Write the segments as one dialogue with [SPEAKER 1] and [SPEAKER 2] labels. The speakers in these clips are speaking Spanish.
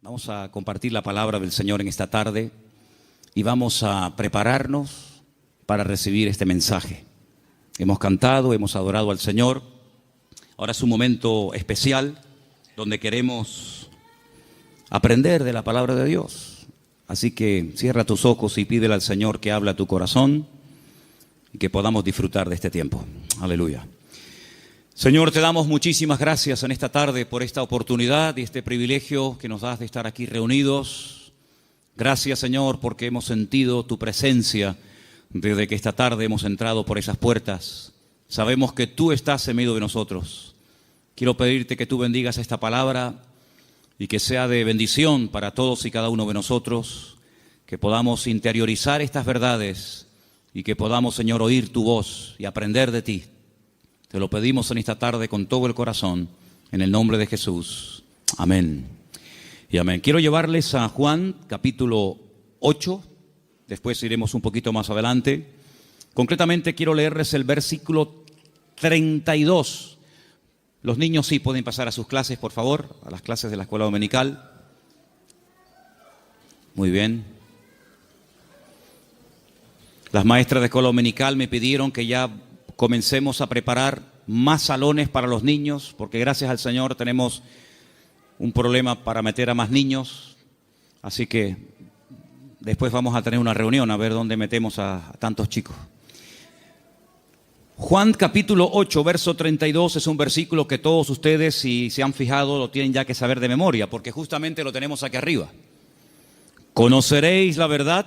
[SPEAKER 1] Vamos a compartir la palabra del Señor en esta tarde y vamos a prepararnos para recibir este mensaje. Hemos cantado, hemos adorado al Señor. Ahora es un momento especial donde queremos aprender de la palabra de Dios. Así que cierra tus ojos y pídele al Señor que hable a tu corazón y que podamos disfrutar de este tiempo. Aleluya. Señor, te damos muchísimas gracias en esta tarde por esta oportunidad y este privilegio que nos das de estar aquí reunidos. Gracias, Señor, porque hemos sentido tu presencia desde que esta tarde hemos entrado por esas puertas. Sabemos que tú estás en medio de nosotros. Quiero pedirte que tú bendigas esta palabra y que sea de bendición para todos y cada uno de nosotros, que podamos interiorizar estas verdades y que podamos, Señor, oír tu voz y aprender de ti. Te lo pedimos en esta tarde con todo el corazón, en el nombre de Jesús. Amén y amén. Quiero llevarles a Juan, capítulo 8. Después iremos un poquito más adelante. Concretamente quiero leerles el versículo 32. Los niños sí pueden pasar a sus clases, por favor, a las clases de la escuela dominical. Muy bien. Las maestras de escuela dominical me pidieron que ya comencemos a preparar más salones para los niños, porque gracias al Señor tenemos un problema para meter a más niños. Así que después vamos a tener una reunión a ver dónde metemos a tantos chicos. Juan capítulo 8, verso 32 es un versículo que todos ustedes, si se han fijado, lo tienen ya que saber de memoria, porque justamente lo tenemos aquí arriba. Conoceréis la verdad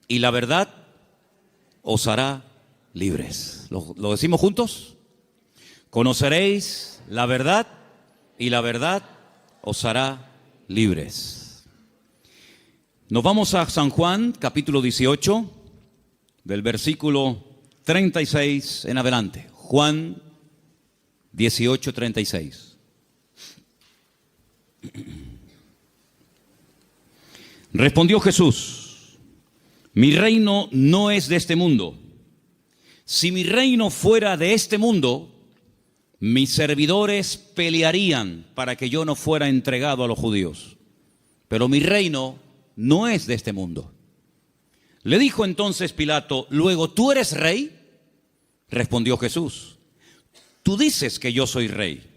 [SPEAKER 1] y la verdad os hará libres. ¿Lo decimos juntos? Conoceréis la verdad y la verdad os hará libres. Nos vamos a San Juan, capítulo 18, del versículo 36 en adelante. Juan 18, 36. Respondió Jesús: mi reino no es de este mundo. Si mi reino fuera de este mundo, mis servidores pelearían para que yo no fuera entregado a los judíos. Pero mi reino no es de este mundo. Le dijo entonces Pilato: ¿luego tú eres rey? Respondió Jesús: tú dices que yo soy rey.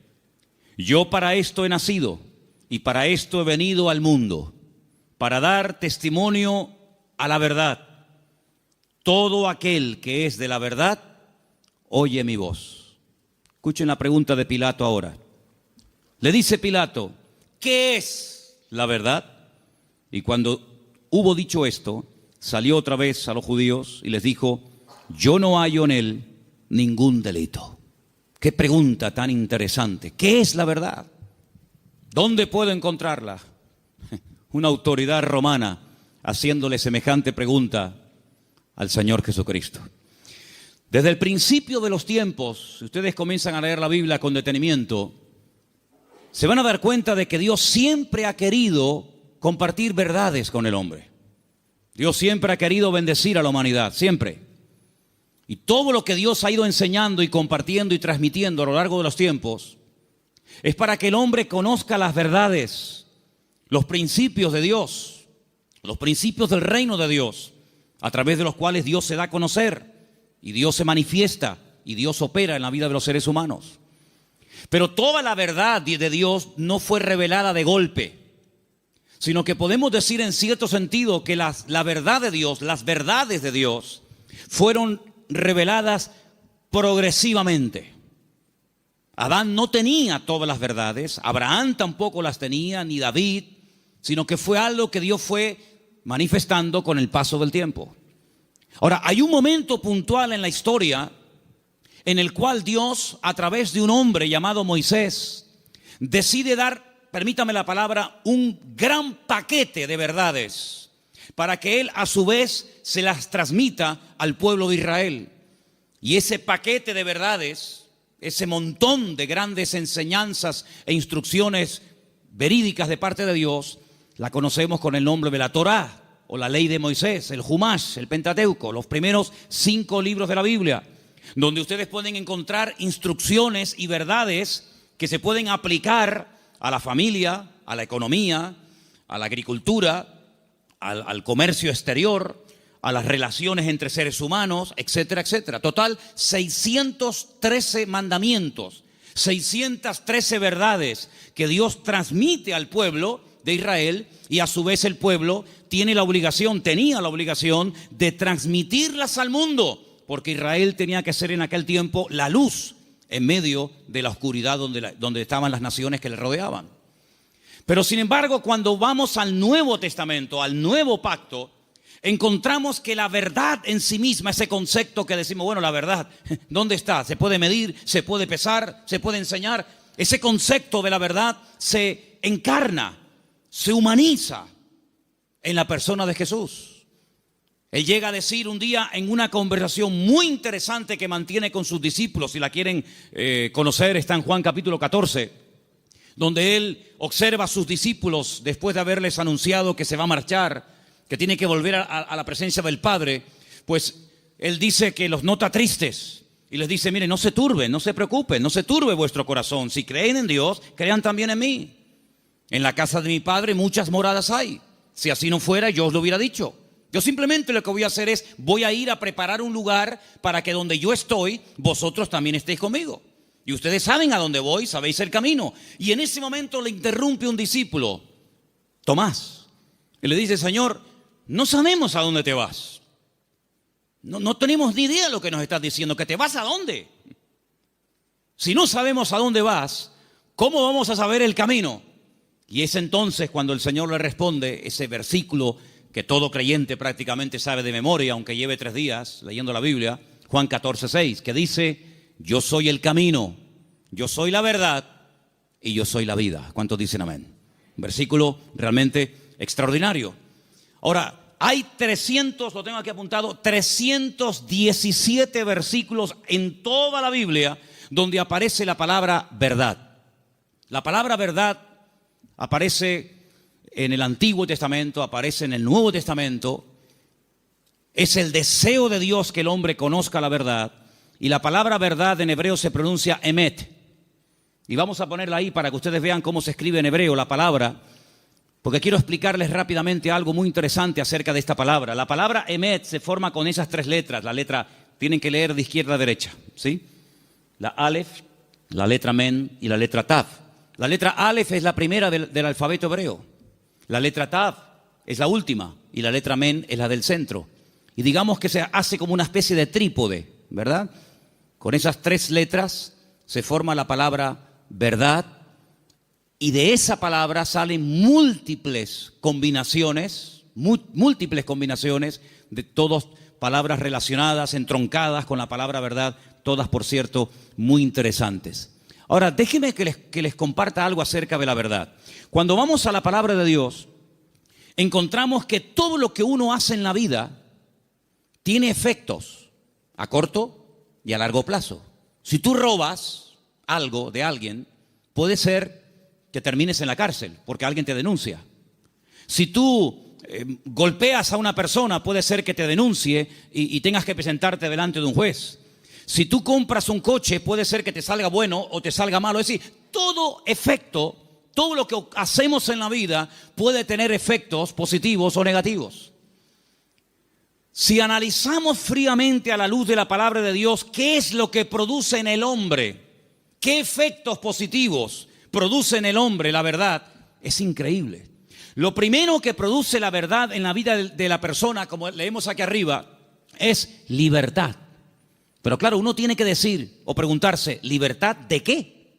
[SPEAKER 1] Yo para esto he nacido y para esto he venido al mundo, para dar testimonio a la verdad. Todo aquel que es de la verdad, oye mi voz. Escuchen la pregunta de Pilato ahora. Le dice Pilato: ¿qué es la verdad? Y cuando hubo dicho esto, salió otra vez a los judíos y les dijo: yo no hallo en él ningún delito. Qué pregunta tan interesante. ¿Qué es la verdad? ¿Dónde puedo encontrarla? Una autoridad romana haciéndole semejante pregunta al Señor Jesucristo. Desde el principio de los tiempos, si ustedes comienzan a leer la Biblia con detenimiento, se van a dar cuenta de que Dios siempre ha querido compartir verdades con el hombre. Dios siempre ha querido bendecir a la humanidad, siempre. Y todo lo que Dios ha ido enseñando y compartiendo y transmitiendo a lo largo de los tiempos es para que el hombre conozca las verdades, los principios de Dios, los principios del reino de Dios, a través de los cuales Dios se da a conocer y Dios se manifiesta y Dios opera en la vida de los seres humanos. Pero toda la verdad de Dios no fue revelada de golpe, sino que podemos decir en cierto sentido que la verdad de Dios, las verdades de Dios, fueron reveladas progresivamente. Adán no tenía todas las verdades, Abraham tampoco las tenía, ni David, sino que fue algo que Dios fue manifestando con el paso del tiempo. Ahora, hay un momento puntual en la historia en el cual Dios, a través de un hombre llamado Moisés, decide dar, permítame la palabra, un gran paquete de verdades para que él a su vez se las transmita al pueblo de Israel. Y ese paquete de verdades, ese montón de grandes enseñanzas e instrucciones verídicas de parte de Dios, la conocemos con el nombre de la Torá, o la ley de Moisés, el Jumash, el Pentateuco, los primeros 5 libros de la Biblia. donde ustedes pueden encontrar instrucciones y verdades que se pueden aplicar a la familia, a la economía, a la agricultura, al comercio exterior, a las relaciones entre seres humanos, etcétera, etcétera. Total, 613 mandamientos, 613 verdades que Dios transmite al pueblo de Israel, y a su vez el pueblo tenía la obligación de transmitirlas al mundo, porque Israel tenía que ser en aquel tiempo la luz en medio de la oscuridad donde estaban las naciones que le rodeaban. Pero sin embargo, cuando vamos al Nuevo Testamento, al Nuevo Pacto, encontramos que la verdad en sí misma, ese concepto que decimos, bueno, la verdad, ¿dónde está? ¿Se puede medir? ¿Se puede pesar? ¿Se puede enseñar? Ese concepto de la verdad se encarna, se humaniza en la persona de Jesús. Él llega a decir un día en una conversación muy interesante que mantiene con sus discípulos, si la quieren conocer, está en Juan capítulo 14, donde él observa a sus discípulos después de haberles anunciado que se va a marchar, que tiene que volver a la presencia del Padre. Pues él dice que los nota tristes y les dice, miren, no se turben, no se preocupen, no se turbe vuestro corazón. Si creen en Dios, crean también en mí. En la casa de mi Padre muchas moradas hay. Si así no fuera, yo os lo hubiera dicho. Yo simplemente lo que voy a hacer es, voy a ir a preparar un lugar para que donde yo estoy, vosotros también estéis conmigo. Y ustedes saben a dónde voy, sabéis el camino. Y en ese momento le interrumpe un discípulo, Tomás, y le dice, Señor, no sabemos a dónde te vas. No tenemos ni idea de lo que nos estás diciendo. ¿Que te vas a dónde? Si no sabemos a dónde vas, ¿cómo vamos a saber el camino? Y es entonces cuando el Señor le responde ese versículo que todo creyente prácticamente sabe de memoria, aunque lleve 3 días leyendo la Biblia, Juan 14:6, que dice, yo soy el camino, yo soy la verdad y yo soy la vida. ¿Cuántos dicen amén? Un versículo realmente extraordinario. Ahora, hay 300, lo tengo aquí apuntado, 317 versículos en toda la Biblia donde aparece la palabra verdad. La palabra verdad aparece en el Antiguo Testamento, aparece en el Nuevo Testamento. Es el deseo de Dios que el hombre conozca la verdad. Y la palabra verdad en hebreo se pronuncia emet. Y vamos a ponerla ahí para que ustedes vean cómo se escribe en hebreo la palabra, porque quiero explicarles rápidamente algo muy interesante acerca de esta palabra. La palabra emet se forma con esas 3 letras. La letra, tienen que leer de izquierda a derecha, ¿sí? La alef, la letra men y la letra tav. La letra alef es la primera del alfabeto hebreo. La letra tav es la última y la letra men es la del centro. Y digamos que se hace como una especie de trípode, ¿verdad? Con esas 3 letras se forma la palabra verdad, y de esa palabra salen múltiples combinaciones de todas palabras relacionadas, entroncadas con la palabra verdad, todas, por cierto, muy interesantes. Ahora, déjenme que les comparta algo acerca de la verdad. Cuando vamos a la palabra de Dios, encontramos que todo lo que uno hace en la vida tiene efectos a corto y a largo plazo. Si tú robas algo de alguien, puede ser que termines en la cárcel porque alguien te denuncia. Si tú golpeas a una persona, puede ser que te denuncie y tengas que presentarte delante de un juez. Si tú compras un coche, puede ser que te salga bueno o te salga malo. Es decir, todo efecto, todo lo que hacemos en la vida puede tener efectos positivos o negativos. Si analizamos fríamente a la luz de la palabra de Dios, ¿qué es lo que produce en el hombre? ¿Qué efectos positivos produce en el hombre la verdad? Es increíble. Lo primero que produce la verdad en la vida de la persona, como leemos aquí arriba, es libertad. Pero claro, uno tiene que decir o preguntarse, ¿libertad de qué?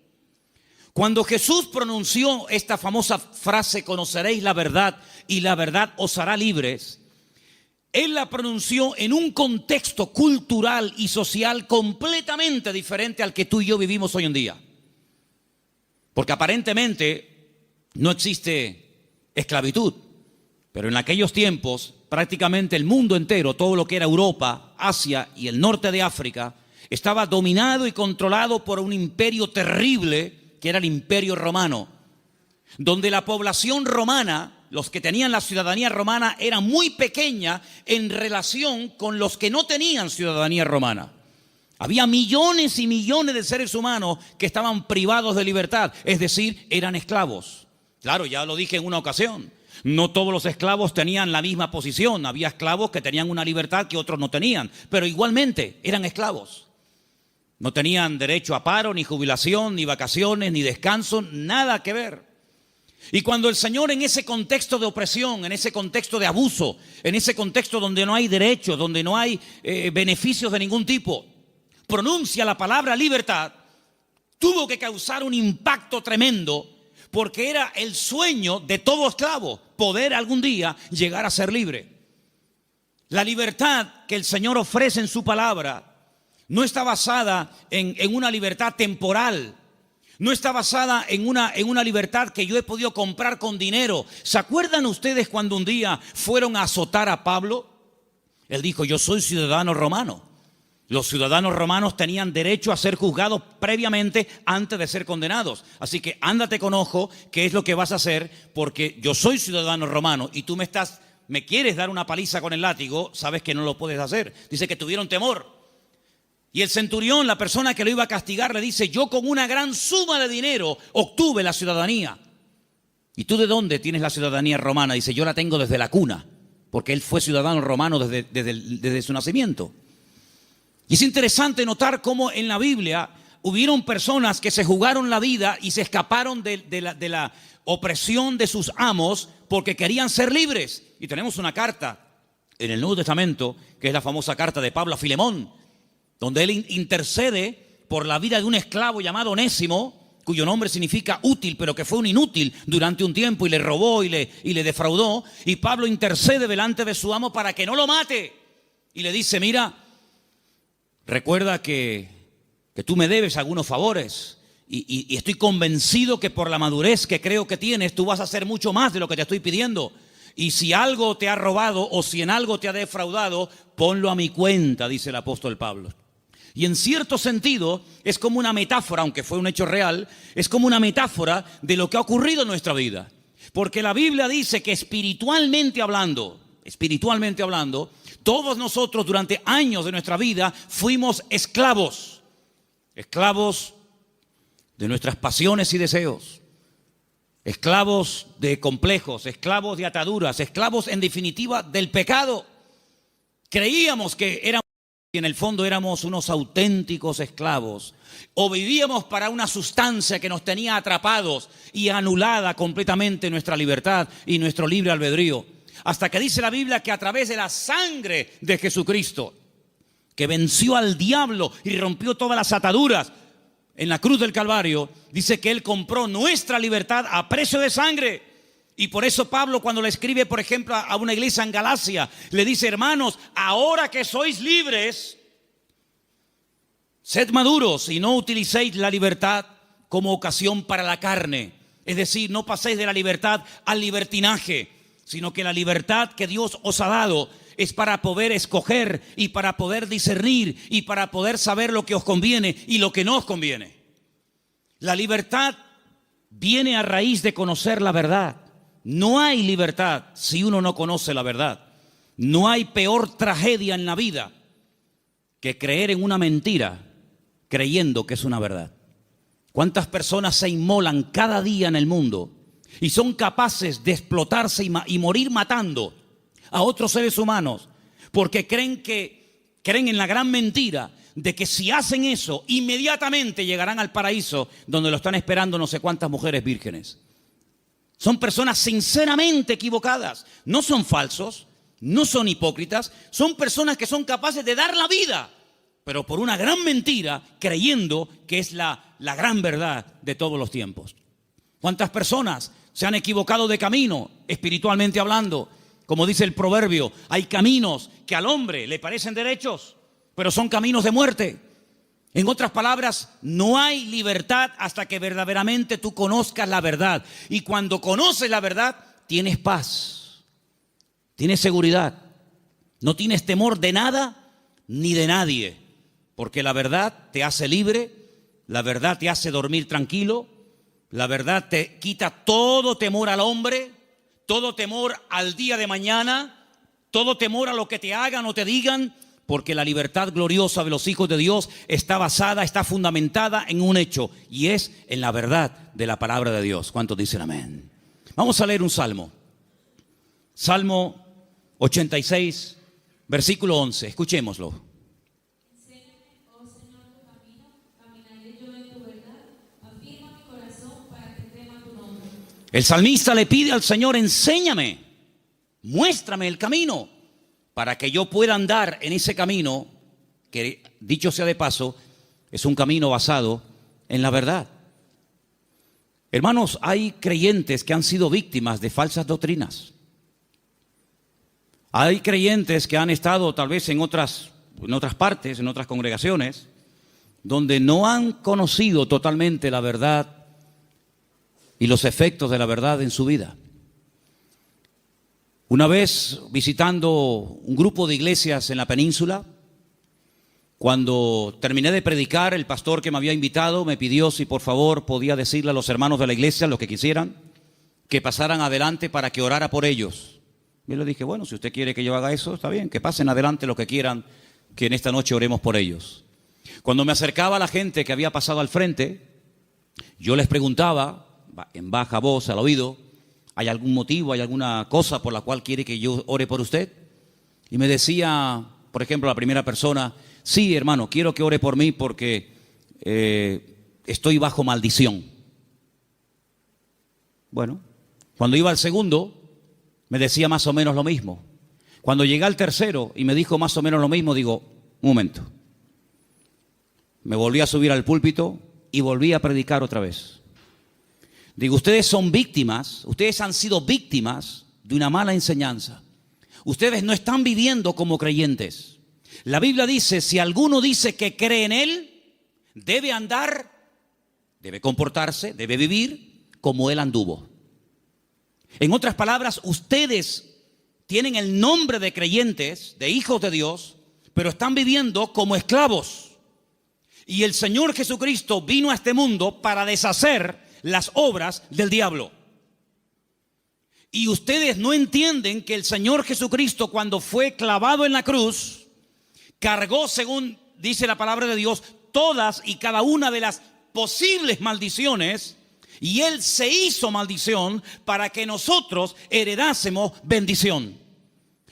[SPEAKER 1] Cuando Jesús pronunció esta famosa frase, conoceréis la verdad y la verdad os hará libres, Él la pronunció en un contexto cultural y social completamente diferente al que tú y yo vivimos hoy en día. Porque aparentemente no existe esclavitud, pero en aquellos tiempos prácticamente el mundo entero, todo lo que era Europa, Asia y el norte de África, estaba dominado y controlado por un imperio terrible que era el Imperio Romano, donde la población romana, los que tenían la ciudadanía romana, era muy pequeña en relación con los que no tenían ciudadanía romana. Había millones y millones de seres humanos que estaban privados de libertad, es decir, eran esclavos. Claro, ya lo dije en una ocasión, no todos los esclavos tenían la misma posición, había esclavos que tenían una libertad que otros no tenían, pero igualmente eran esclavos. No tenían derecho a paro, ni jubilación, ni vacaciones, ni descanso, nada que ver. Y cuando el Señor, en ese contexto de opresión, en ese contexto de abuso, en ese contexto donde no hay derechos, donde no hay beneficios de ningún tipo, pronuncia la palabra libertad, tuvo que causar un impacto tremendo, porque era el sueño de todo esclavo, poder algún día llegar a ser libre. La libertad que el Señor ofrece en su palabra no está basada en una libertad temporal, no está basada en una libertad que yo he podido comprar con dinero. ¿Se acuerdan ustedes cuando un día fueron a azotar a Pablo? Él dijo: yo soy ciudadano romano. Los ciudadanos romanos tenían derecho a ser juzgados previamente antes de ser condenados. Así que ándate con ojo qué es lo que vas a hacer, porque yo soy ciudadano romano y tú me quieres dar una paliza con el látigo, sabes que no lo puedes hacer. Dice que tuvieron temor. Y el centurión, la persona que lo iba a castigar, le dice: yo con una gran suma de dinero obtuve la ciudadanía. ¿Y tú de dónde tienes la ciudadanía romana? Dice: yo la tengo desde la cuna, porque él fue ciudadano romano desde su nacimiento. Y es interesante notar cómo en la Biblia hubieron personas que se jugaron la vida y se escaparon de la opresión de sus amos porque querían ser libres. Y tenemos una carta en el Nuevo Testamento, que es la famosa carta de Pablo a Filemón, donde él intercede por la vida de un esclavo llamado Onésimo, cuyo nombre significa útil, pero que fue un inútil durante un tiempo y le robó y le defraudó. Y Pablo intercede delante de su amo para que no lo mate. Y le dice: mira, recuerda que tú me debes algunos favores y estoy convencido que por la madurez que creo que tienes, tú vas a hacer mucho más de lo que te estoy pidiendo. Y si algo te ha robado o si en algo te ha defraudado, ponlo a mi cuenta, dice el apóstol Pablo. Y en cierto sentido es como una metáfora, aunque fue un hecho real, es como una metáfora de lo que ha ocurrido en nuestra vida. Porque la Biblia dice que espiritualmente hablando, todos nosotros durante años de nuestra vida fuimos esclavos de nuestras pasiones y deseos, esclavos de complejos, esclavos de ataduras, esclavos en definitiva del pecado. Creíamos que éramos, y en el fondo éramos unos auténticos esclavos, o vivíamos para una sustancia que nos tenía atrapados y anulada completamente nuestra libertad y nuestro libre albedrío. Hasta que dice la Biblia que a través de la sangre de Jesucristo, que venció al diablo y rompió todas las ataduras en la cruz del Calvario, dice que Él compró nuestra libertad a precio de sangre. Y por eso Pablo, cuando le escribe, por ejemplo, a una iglesia en Galacia, le dice: hermanos, ahora que sois libres, sed maduros y no utilicéis la libertad como ocasión para la carne. Es decir, no paséis de la libertad al libertinaje, sino que la libertad que Dios os ha dado es para poder escoger y para poder discernir y para poder saber lo que os conviene y lo que no os conviene. La libertad viene a raíz de conocer la verdad. No hay libertad si uno no conoce la verdad. No hay peor tragedia en la vida que creer en una mentira creyendo que es una verdad. ¿Cuántas personas se inmolan cada día en el mundo y son capaces de explotarse y morir matando a otros seres humanos porque creen en la gran mentira de que si hacen eso inmediatamente llegarán al paraíso donde lo están esperando no sé cuántas mujeres vírgenes? Son personas sinceramente equivocadas. No son falsos, no son hipócritas, son personas que son capaces de dar la vida, pero por una gran mentira, creyendo que es la gran verdad de todos los tiempos. ¿Cuántas personas se han equivocado de camino, espiritualmente hablando? Como dice el proverbio, hay caminos que al hombre le parecen derechos, pero son caminos de muerte. En otras palabras, no hay libertad hasta que verdaderamente tú conozcas la verdad. Y cuando conoces la verdad, tienes paz, tienes seguridad, no tienes temor de nada ni de nadie, porque la verdad te hace libre, la verdad te hace dormir tranquilo, la verdad te quita todo temor al hombre, todo temor al día de mañana, todo temor a lo que te hagan o te digan, porque la libertad gloriosa de los hijos de Dios está basada, está fundamentada en un hecho, y es en la verdad de la palabra de Dios. ¿Cuántos dicen amén? Vamos a leer un salmo. Salmo 86, versículo 11. Escuchémoslo.
[SPEAKER 2] Enséñame, oh Señor, tu camino, caminaré yo en tu verdad. Afirma mi corazón para que tema tu nombre.
[SPEAKER 1] El salmista le pide al Señor: enséñame, muéstrame el camino, para que yo pueda andar en ese camino, que dicho sea de paso, es un camino basado en la verdad. Hermanos, hay creyentes que han sido víctimas de falsas doctrinas. Hay creyentes que han estado tal vez en otras partes, en otras congregaciones, donde no han conocido totalmente la verdad y los efectos de la verdad en su vida. Una vez visitando un grupo de iglesias en la península, cuando terminé de predicar, el pastor que me había invitado me pidió si por favor podía decirle a los hermanos de la iglesia, los que quisieran, que pasaran adelante para que orara por ellos. Yo le dije: bueno, si usted quiere que yo haga eso, está bien, que pasen adelante los que quieran, que en esta noche oremos por ellos. Cuando me acercaba a la gente que había pasado al frente, yo les preguntaba en baja voz al oído: ¿hay algún motivo, hay alguna cosa por la cual quiere que yo ore por usted? Y me decía, por ejemplo, la primera persona: sí, hermano, quiero que ore por mí porque estoy bajo maldición. Bueno, cuando iba al segundo, me decía más o menos lo mismo. Cuando llegué al tercero y me dijo más o menos lo mismo, digo: un momento. Me volví a subir al púlpito y volví a predicar otra vez. Digo: ustedes son víctimas, ustedes han sido víctimas de una mala enseñanza. Ustedes no están viviendo como creyentes. La Biblia dice: si alguno dice que cree en Él, debe andar, debe comportarse, debe vivir como Él anduvo. En otras palabras, ustedes tienen el nombre de creyentes, de hijos de Dios, pero están viviendo como esclavos. Y el Señor Jesucristo vino a este mundo para deshacer las obras del diablo. Y ustedes no entienden que el Señor Jesucristo, cuando fue clavado en la cruz, cargó, según dice la palabra de Dios, todas y cada una de las posibles maldiciones, y Él se hizo maldición para que nosotros heredásemos bendición.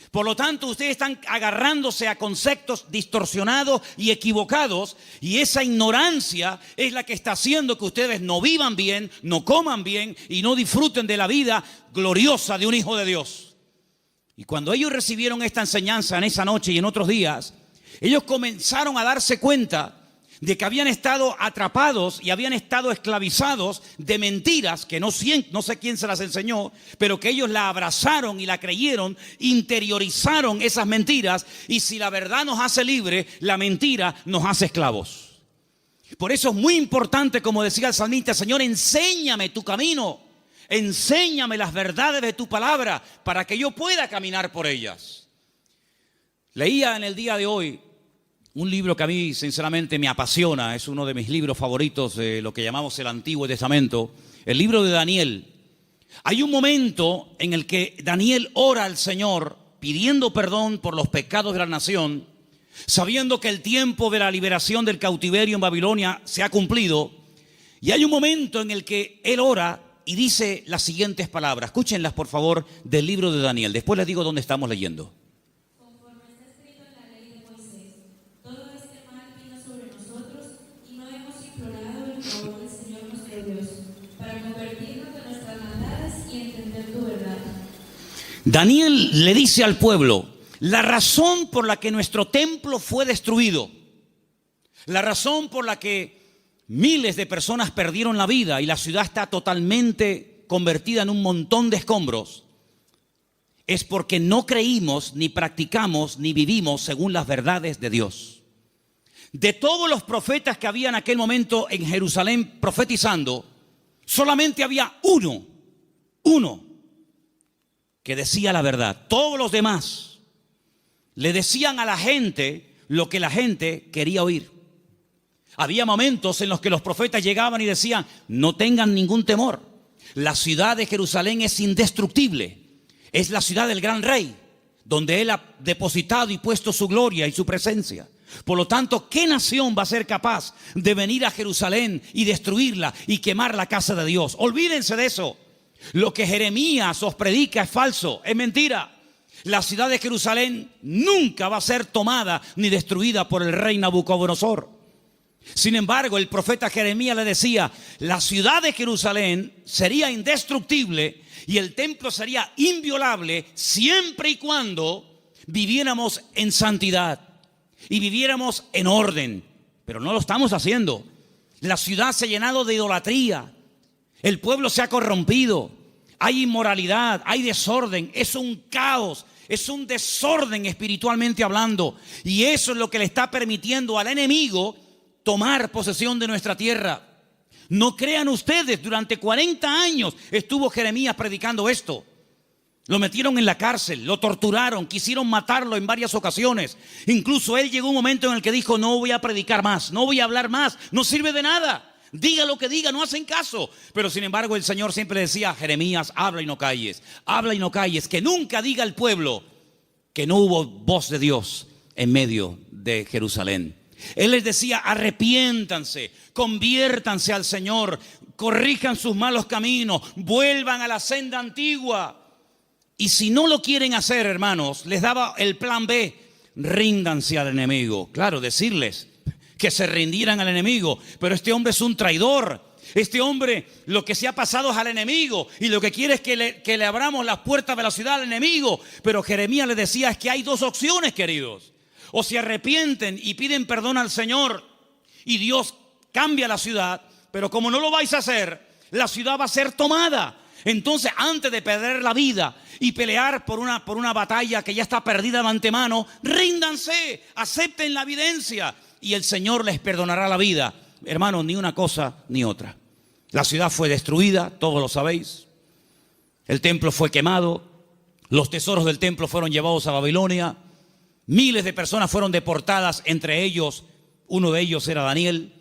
[SPEAKER 1] Por lo tanto, ustedes están agarrándose a conceptos distorsionados y equivocados, y esa ignorancia es la que está haciendo que ustedes no vivan bien, no coman bien y no disfruten de la vida gloriosa de un hijo de Dios. Y cuando ellos recibieron esta enseñanza en esa noche y en otros días, ellos comenzaron a darse cuenta de que habían estado atrapados y habían estado esclavizados de mentiras que no sé quién se las enseñó, pero que ellos la abrazaron y la creyeron, interiorizaron esas mentiras, y si la verdad nos hace libre, la mentira nos hace esclavos. Por eso es muy importante, como decía el salmista: Señor, enséñame tu camino, enséñame las verdades de tu palabra para que yo pueda caminar por ellas. Leía en el día de hoy un libro que a mí sinceramente me apasiona, es uno de mis libros favoritos de lo que llamamos el Antiguo Testamento, el libro de Daniel. Hay un momento en el que Daniel ora al Señor pidiendo perdón por los pecados de la nación, sabiendo que el tiempo de la liberación del cautiverio en Babilonia se ha cumplido. Y hay un momento en el que él ora y dice las siguientes palabras. Escúchenlas por favor del libro de Daniel, después les digo dónde estamos leyendo. Daniel le dice al pueblo: la razón por la que nuestro templo fue destruido, la razón por la que miles de personas perdieron la vida y la ciudad está totalmente convertida en un montón de escombros, es porque no creímos, ni practicamos, ni vivimos según las verdades de Dios. De todos los profetas que había en aquel momento en Jerusalén profetizando, solamente había uno que decía la verdad. Todos los demás le decían a la gente lo que la gente quería oír. Había momentos en los que los profetas llegaban y decían: no tengan ningún temor, la ciudad de Jerusalén es indestructible, es la ciudad del gran rey. donde Él ha depositado y puesto su gloria y su presencia. Por lo tanto, ¿qué nación va a ser capaz de venir a Jerusalén y destruirla y quemar la casa de Dios? Olvídense de eso. Lo que Jeremías os predica es falso, es mentira. La ciudad de Jerusalén nunca va a ser tomada ni destruida por el rey Nabucodonosor. Sin embargo, el profeta Jeremías le decía, la ciudad de Jerusalén sería indestructible y el templo sería inviolable siempre y cuando viviéramos en santidad y viviéramos en orden. Pero no lo estamos haciendo. La ciudad se ha llenado de idolatría. El pueblo se ha corrompido. Hay inmoralidad, hay desorden. Es un caos, es un desorden espiritualmente hablando. Y eso es lo que le está permitiendo al enemigo tomar posesión de nuestra tierra. No crean ustedes, durante 40 años estuvo Jeremías predicando esto. Lo metieron en la cárcel, lo torturaron, quisieron matarlo en varias ocasiones. Incluso él llegó un momento en el que dijo, no voy a predicar más, no voy a hablar más, no sirve de nada. Diga lo que diga, no hacen caso. Pero sin embargo el Señor siempre decía, Jeremías, habla y no calles, habla y no calles. Que nunca diga el pueblo que no hubo voz de Dios en medio de Jerusalén. Él les decía, arrepiéntanse, conviértanse al Señor, corrijan sus malos caminos, vuelvan a la senda antigua. Y si no lo quieren hacer, hermanos, les daba el plan B, ríndanse al enemigo. Claro, decirles que se rindieran al enemigo, pero este hombre es un traidor. Este hombre lo que se ha pasado es al enemigo y lo que quiere es que le abramos las puertas de la ciudad al enemigo. Pero Jeremías les decía, es que hay dos opciones, queridos. O se arrepienten y piden perdón al Señor y Dios cambia la ciudad, pero como no lo vais a hacer, la ciudad va a ser tomada. Entonces, antes de perder la vida y pelear por una batalla que ya está perdida de antemano, ríndanse, acepten la evidencia y el Señor les perdonará la vida. Hermanos, ni una cosa ni otra. La ciudad fue destruida, todos lo sabéis. El templo fue quemado, los tesoros del templo fueron llevados a Babilonia. Miles de personas fueron deportadas, entre ellos, uno de ellos era Daniel.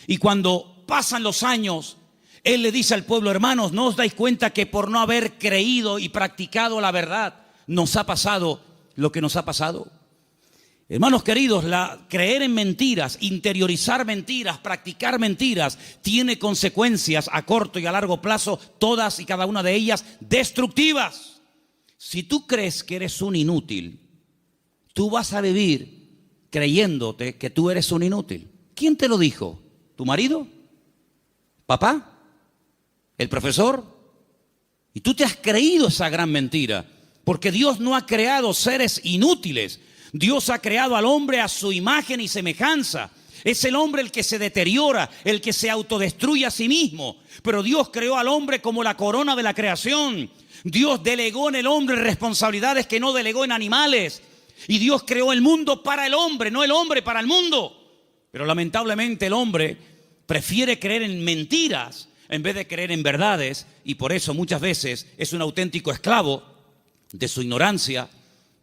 [SPEAKER 1] Y cuando pasan los años, él le dice al pueblo, hermanos, ¿no os dais cuenta que por no haber creído y practicado la verdad, nos ha pasado lo que nos ha pasado? Hermanos queridos, creer en mentiras, interiorizar mentiras, practicar mentiras, tiene consecuencias a corto y a largo plazo, todas y cada una de ellas destructivas. Si tú crees que eres un inútil, tú vas a vivir creyéndote que tú eres un inútil. ¿Quién te lo dijo? ¿Tu marido? ¿Papá? ¿El profesor? Y tú te has creído esa gran mentira, porque Dios no ha creado seres inútiles. Dios ha creado al hombre a su imagen y semejanza. Es el hombre el que se deteriora, el que se autodestruye a sí mismo. Pero Dios creó al hombre como la corona de la creación. Dios delegó en el hombre responsabilidades que no delegó en animales. Y Dios creó el mundo para el hombre, no el hombre para el mundo. Pero lamentablemente el hombre prefiere creer en mentiras en vez de creer en verdades. Y por eso muchas veces es un auténtico esclavo de su ignorancia,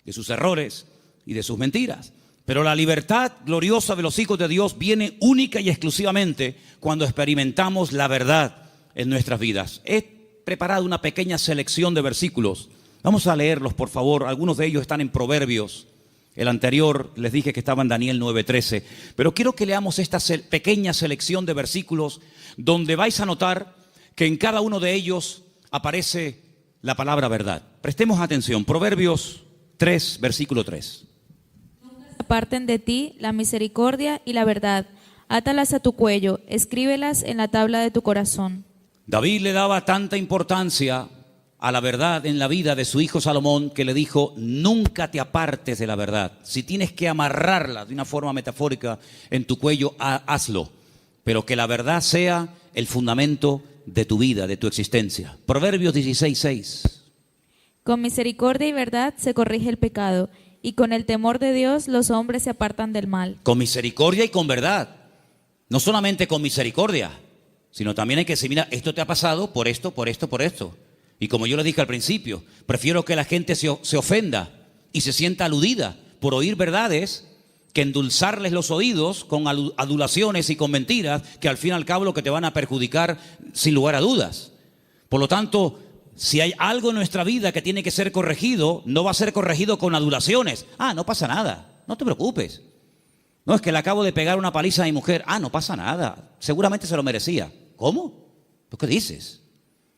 [SPEAKER 1] de sus errores y de sus mentiras. Pero la libertad gloriosa de los hijos de Dios viene única y exclusivamente cuando experimentamos la verdad en nuestras vidas. He preparado una pequeña selección de versículos. Vamos a leerlos, por favor. Algunos de ellos están en Proverbios. El anterior les dije que estaba en Daniel 9:13. Pero quiero que leamos esta pequeña selección de versículos donde vais a notar que en cada uno de ellos aparece la palabra verdad. Prestemos atención. Proverbios 3, versículo 3.
[SPEAKER 2] Aparten de ti la misericordia y la verdad. Átalas a tu cuello, escríbelas en la tabla de tu corazón.
[SPEAKER 1] David le daba tanta importancia a la verdad en la vida de su hijo Salomón que le dijo, nunca te apartes de la verdad. Si tienes que amarrarla de una forma metafórica en tu cuello, hazlo. Pero que la verdad sea el fundamento de tu vida, de tu existencia. Proverbios 16:6.
[SPEAKER 2] Con misericordia y verdad se corrige el pecado, y con el temor de Dios los hombres se apartan del mal.
[SPEAKER 1] Con misericordia y con verdad. No solamente con misericordia, sino también hay que decir, mira, esto te ha pasado por esto, por esto, por esto. Y como yo le dije al principio, prefiero que la gente se ofenda y se sienta aludida por oír verdades que endulzarles los oídos con adulaciones y con mentiras que al fin y al cabo lo que te van a perjudicar sin lugar a dudas. Por lo tanto, si hay algo en nuestra vida que tiene que ser corregido, no va a ser corregido con adulaciones. Ah, no pasa nada, no te preocupes. No, es que le acabo de pegar una paliza a mi mujer. Ah, no pasa nada, seguramente se lo merecía. ¿Cómo? ¿Tú qué dices?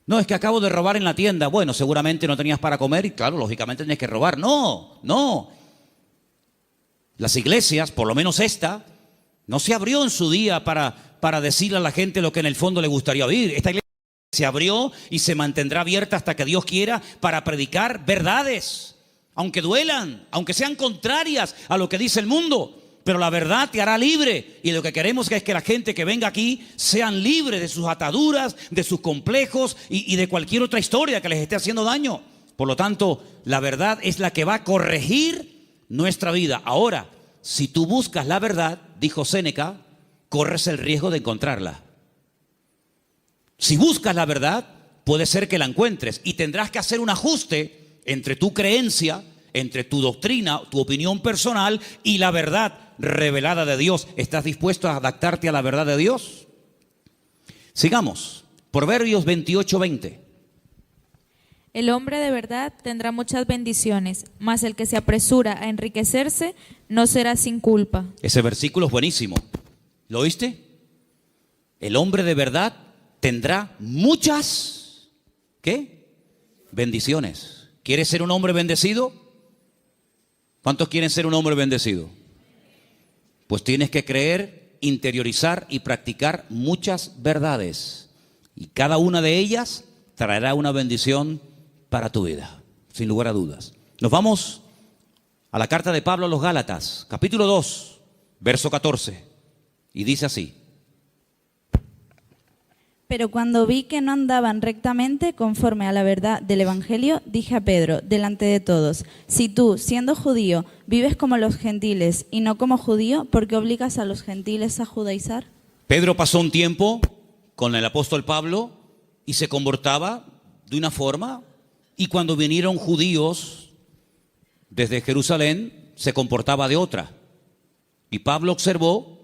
[SPEAKER 1] No, es que acabo de robar en la tienda. Bueno, seguramente no tenías para comer y claro, lógicamente tenías que robar. No, no. Las iglesias, por lo menos esta, no se abrió en su día para decirle a la gente lo que en el fondo le gustaría oír. Esta iglesia se abrió y se mantendrá abierta hasta que Dios quiera para predicar verdades, aunque duelan, aunque sean contrarias a lo que dice el mundo. Pero la verdad te hará libre, y lo que queremos es que la gente que venga aquí sean libres de sus ataduras, de sus complejos y de cualquier otra historia que les esté haciendo daño. Por lo tanto, la verdad es la que va a corregir nuestra vida. Ahora, si tú buscas la verdad, dijo Séneca, corres el riesgo de encontrarla. Si buscas la verdad, puede ser que la encuentres y tendrás que hacer un ajuste entre tu creencia, entre tu doctrina, tu opinión personal y la verdad revelada de Dios. ¿Estás dispuesto a adaptarte a la verdad de Dios? Sigamos. Proverbios 28:20.
[SPEAKER 2] El hombre de verdad tendrá muchas bendiciones, mas el que se apresura a enriquecerse no será sin culpa.
[SPEAKER 1] Ese versículo es buenísimo. ¿Lo oíste? El hombre de verdad tendrá muchas, ¿qué? Bendiciones. ¿Quieres ser un hombre bendecido? ¿Cuántos quieren ser un hombre bendecido? Pues tienes que creer, interiorizar y practicar muchas verdades. Y cada una de ellas traerá una bendición para tu vida, sin lugar a dudas. Nos vamos a la carta de Pablo a los Gálatas, capítulo 2, verso 14. Y dice así:
[SPEAKER 3] Pero cuando vi que no andaban rectamente conforme a la verdad del Evangelio, dije a Pedro, delante de todos: si tú, siendo judío, vives como los gentiles y no como judío, ¿por qué obligas a los gentiles a judaizar?
[SPEAKER 1] Pedro pasó un tiempo con el apóstol Pablo y se comportaba de una forma, y cuando vinieron judíos desde Jerusalén se comportaba de otra. Y Pablo observó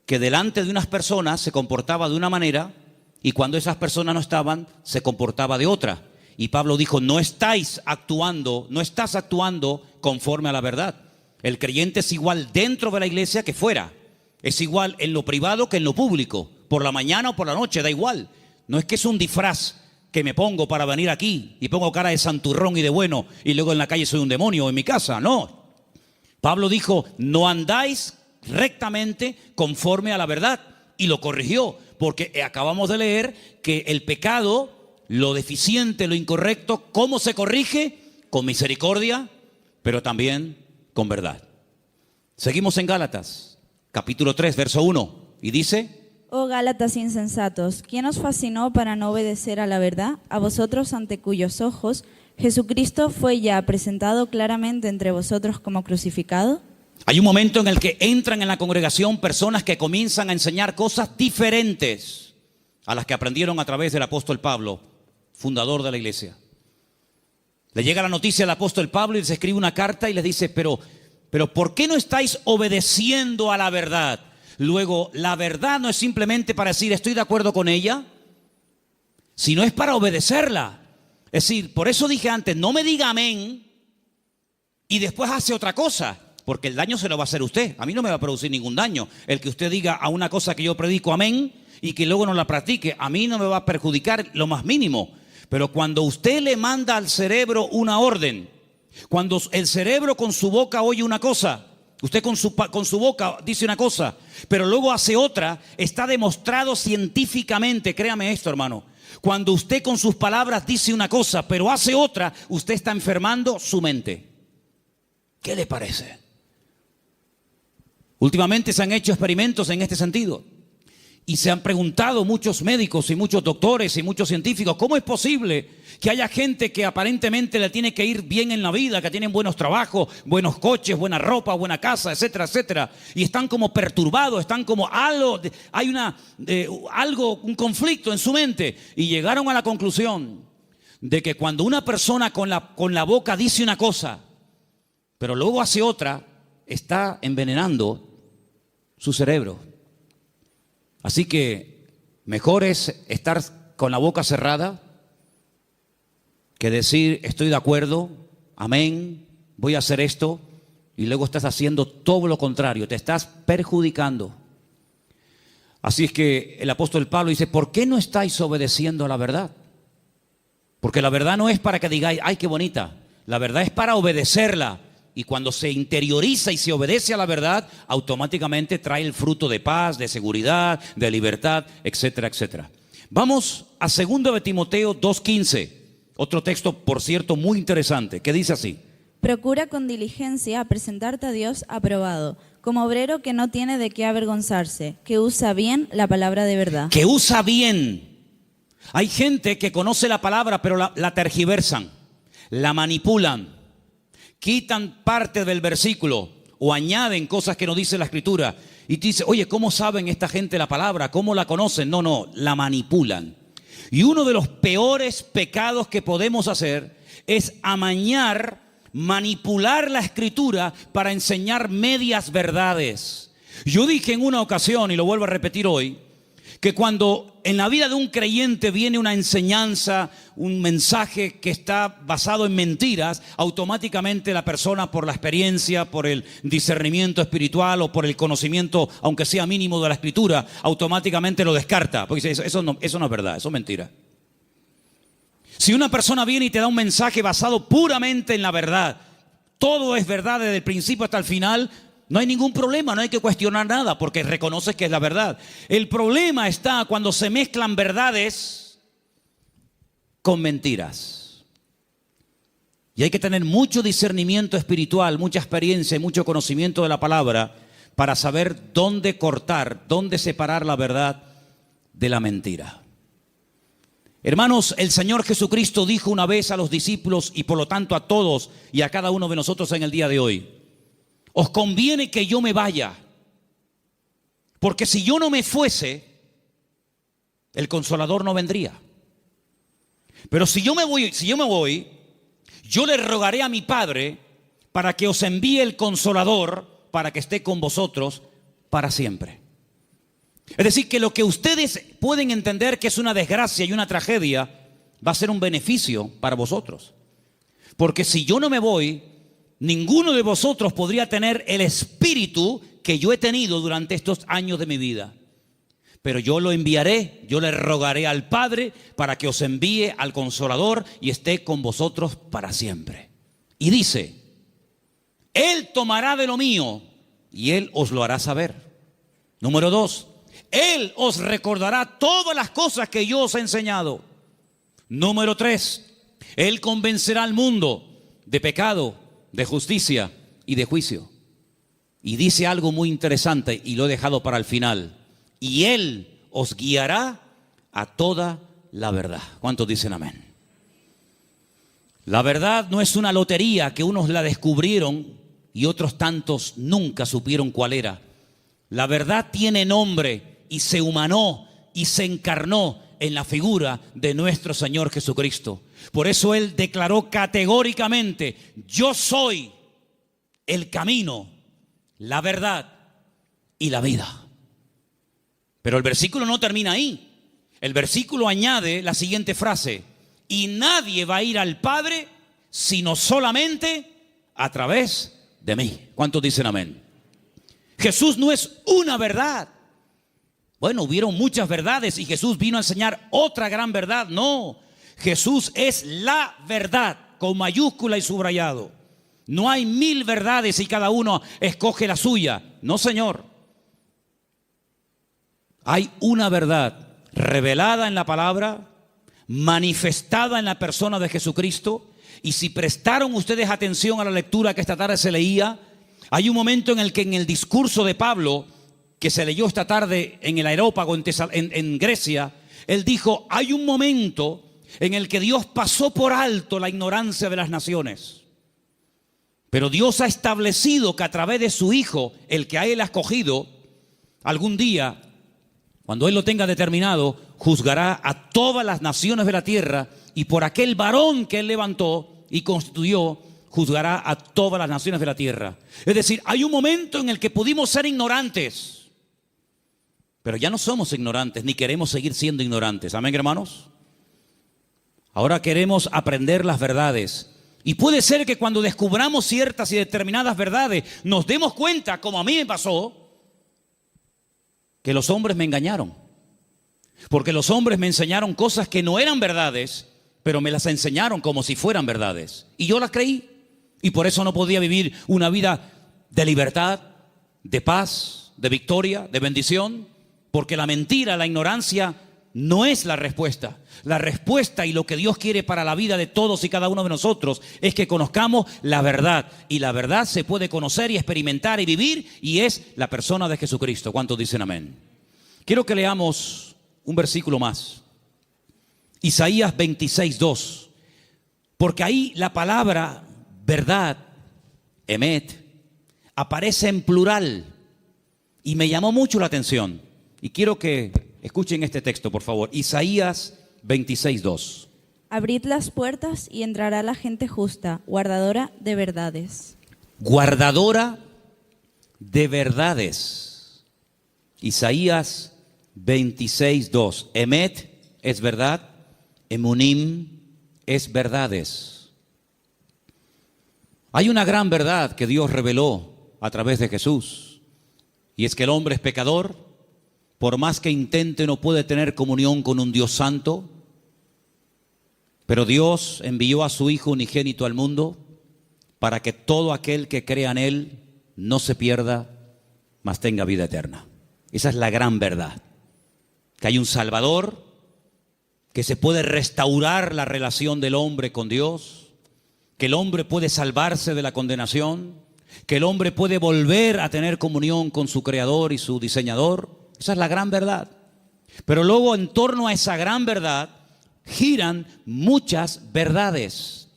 [SPEAKER 1] que delante de unas personas se comportaba de una manera, y cuando esas personas no estaban, se comportaba de otra. Y Pablo dijo: no estás actuando conforme a la verdad. El creyente es igual dentro de la iglesia que fuera. Es igual en lo privado que en lo público. Por la mañana o por la noche, da igual. No es que es un disfraz que me pongo para venir aquí y pongo cara de santurrón y de bueno y luego en la calle soy un demonio, o en mi casa. No. Pablo dijo: no andáis rectamente conforme a la verdad. Y lo corrigió, porque acabamos de leer que el pecado, lo deficiente, lo incorrecto, ¿cómo se corrige? Con misericordia, pero también con verdad. Seguimos en Gálatas, capítulo 3, verso 1, y dice:
[SPEAKER 3] Oh Gálatas insensatos, ¿quién os fascinó para no obedecer a la verdad? A vosotros ante cuyos ojos Jesucristo fue ya presentado claramente entre vosotros como crucificado.
[SPEAKER 1] Hay un momento en el que entran en la congregación personas que comienzan a enseñar cosas diferentes a las que aprendieron a través del apóstol Pablo, fundador de la iglesia. Le llega la noticia al apóstol Pablo y les escribe una carta y les dice: pero ¿por qué no estáis obedeciendo a la verdad? Luego, la verdad no es simplemente para decir estoy de acuerdo con ella, sino es para obedecerla. Es decir, por eso dije antes, no me diga amén y después hace otra cosa, porque el daño se lo va a hacer usted. A mí no me va a producir ningún daño el que usted diga a una cosa que yo predico amén y que luego no la practique. A mí no me va a perjudicar lo más mínimo. Pero cuando usted le manda al cerebro una orden, cuando el cerebro con su boca oye una cosa, usted con su boca dice una cosa, pero luego hace otra, está demostrado científicamente, créame esto, hermano. Cuando usted con sus palabras dice una cosa, pero hace otra, usted está enfermando su mente. ¿Qué le parece? Últimamente se han hecho experimentos en este sentido. Y se han preguntado muchos médicos y muchos doctores y muchos científicos: ¿cómo es posible que haya gente que aparentemente le tiene que ir bien en la vida, que tienen buenos trabajos, buenos coches, buena ropa, buena casa, etcétera, etcétera, y están como perturbados, están como algo, hay un conflicto en su mente? Y llegaron a la conclusión de que cuando una persona con la boca dice una cosa, pero luego hace otra, está envenenando su cerebro. Así que mejor es estar con la boca cerrada que decir estoy de acuerdo, amén, voy a hacer esto, y luego estás haciendo todo lo contrario, te estás perjudicando. Así es que el apóstol Pablo dice, ¿por qué no estáis obedeciendo a la verdad? Porque la verdad no es para que digáis, ay, qué bonita. La verdad es para obedecerla. Y cuando se interioriza y se obedece a la verdad, automáticamente trae el fruto de paz, de seguridad, de libertad, etcétera, etcétera. Vamos a 2 de Timoteo 2:15. Otro texto, por cierto, muy interesante, que dice así.
[SPEAKER 3] Procura con diligencia presentarte a Dios aprobado, como obrero que no tiene de qué avergonzarse, que usa bien la palabra de verdad.
[SPEAKER 1] Que usa bien. Hay gente que conoce la palabra, pero la tergiversan, la manipulan, quitan parte del versículo o añaden cosas que no dice la Escritura. Y te dice, oye, ¿cómo saben esta gente la palabra? ¿Cómo la conocen? No, la manipulan. Y uno de los peores pecados que podemos hacer es amañar, manipular la Escritura para enseñar medias verdades. Yo dije en una ocasión, y lo vuelvo a repetir hoy, que cuando en la vida de un creyente viene una enseñanza, un mensaje que está basado en mentiras, automáticamente la persona, por la experiencia, por el discernimiento espiritual o por el conocimiento, aunque sea mínimo, de la Escritura, automáticamente lo descarta, porque dice, eso no es verdad, eso es mentira. Si una persona viene y te da un mensaje basado puramente en la verdad, todo es verdad desde el principio hasta el final, no hay ningún problema, no hay que cuestionar nada porque reconoces que es la verdad. El problema está cuando se mezclan verdades con mentiras. Y hay que tener mucho discernimiento espiritual, mucha experiencia y mucho conocimiento de la palabra para saber dónde cortar, dónde separar la verdad de la mentira. Hermanos, el Señor Jesucristo dijo una vez a los discípulos y por lo tanto a todos y a cada uno de nosotros en el día de hoy: os conviene que yo me vaya, porque si yo no me fuese, el Consolador no vendría. Pero si yo me voy, yo le rogaré a mi Padre para que os envíe el Consolador para que esté con vosotros para siempre. Es decir, que lo que ustedes pueden entender que es una desgracia y una tragedia, va a ser un beneficio para vosotros. Porque si yo no me voy, ninguno de vosotros podría tener el espíritu que yo he tenido durante estos años de mi vida. Pero yo lo enviaré, yo le rogaré al Padre para que os envíe al Consolador y esté con vosotros para siempre. Y dice, Él tomará de lo mío y Él os lo hará saber. Número 2, Él os recordará todas las cosas que yo os he enseñado. Número 3, Él convencerá al mundo de pecado, de justicia y de juicio. Y dice algo muy interesante y lo he dejado para el final. Y Él os guiará a toda la verdad. ¿Cuántos dicen amén? La verdad no es una lotería que unos la descubrieron y otros tantos nunca supieron cuál era. La verdad tiene nombre y se humanó y se encarnó en la figura de nuestro Señor Jesucristo. Por eso Él declaró categóricamente: yo soy el camino, la verdad y la vida. Pero el versículo no termina ahí. El versículo añade la siguiente frase: y nadie va a ir al Padre sino solamente a través de mí. ¿Cuántos dicen amén? Jesús no es una verdad. Bueno, hubieron muchas verdades y Jesús vino a enseñar otra gran verdad. No, Jesús es la verdad, con mayúscula y subrayado. No hay 1000 verdades y cada uno escoge la suya. No, Señor. Hay una verdad revelada en la palabra, manifestada en la persona de Jesucristo. Y si prestaron ustedes atención a la lectura que esta tarde se leía, hay un momento en el que en el discurso de Pablo, que se leyó esta tarde en el Areópago en Grecia, él dijo, hay un momento en el que Dios pasó por alto la ignorancia de las naciones. Pero Dios ha establecido que a través de su Hijo, el que a Él ha escogido, algún día, cuando Él lo tenga determinado, juzgará a todas las naciones de la tierra y por aquel varón que Él levantó y constituyó, juzgará a todas las naciones de la tierra. Es decir, hay un momento en el que pudimos ser ignorantes, pero ya no somos ignorantes ni queremos seguir siendo ignorantes. Amén, hermanos. Ahora queremos aprender las verdades. Y puede ser que cuando descubramos ciertas y determinadas verdades, nos demos cuenta, como a mí me pasó, que los hombres me engañaron. Porque los hombres me enseñaron cosas que no eran verdades, pero me las enseñaron como si fueran verdades. Y yo las creí. Y por eso no podía vivir una vida de libertad, de paz, de victoria, de bendición. Porque la mentira, la ignorancia, no es la respuesta. La respuesta y lo que Dios quiere para la vida de todos y cada uno de nosotros es que conozcamos la verdad. Y la verdad se puede conocer y experimentar y vivir, y es la persona de Jesucristo. ¿Cuántos dicen amén? Quiero que leamos un versículo más. Isaías 26:2. Porque ahí la palabra verdad, emet, aparece en plural. Y me llamó mucho la atención. Y quiero que escuchen este texto, por favor. Isaías 26:2.
[SPEAKER 3] Abrid las puertas y entrará la gente justa, guardadora de verdades.
[SPEAKER 1] Guardadora de verdades. Isaías 26:2. Emet es verdad. Emunim es verdades. Hay una gran verdad que Dios reveló a través de Jesús. Y es que el hombre es pecador. Por más que intente, no puede tener comunión con un Dios santo. Pero Dios envió a su Hijo unigénito al mundo para que todo aquel que crea en Él no se pierda, mas tenga vida eterna. Esa es la gran verdad. Que hay un Salvador, que se puede restaurar la relación del hombre con Dios, que el hombre puede salvarse de la condenación, que el hombre puede volver a tener comunión con su Creador y su Diseñador. Esa es la gran verdad. Pero luego, en torno a esa gran verdad giran muchas verdades.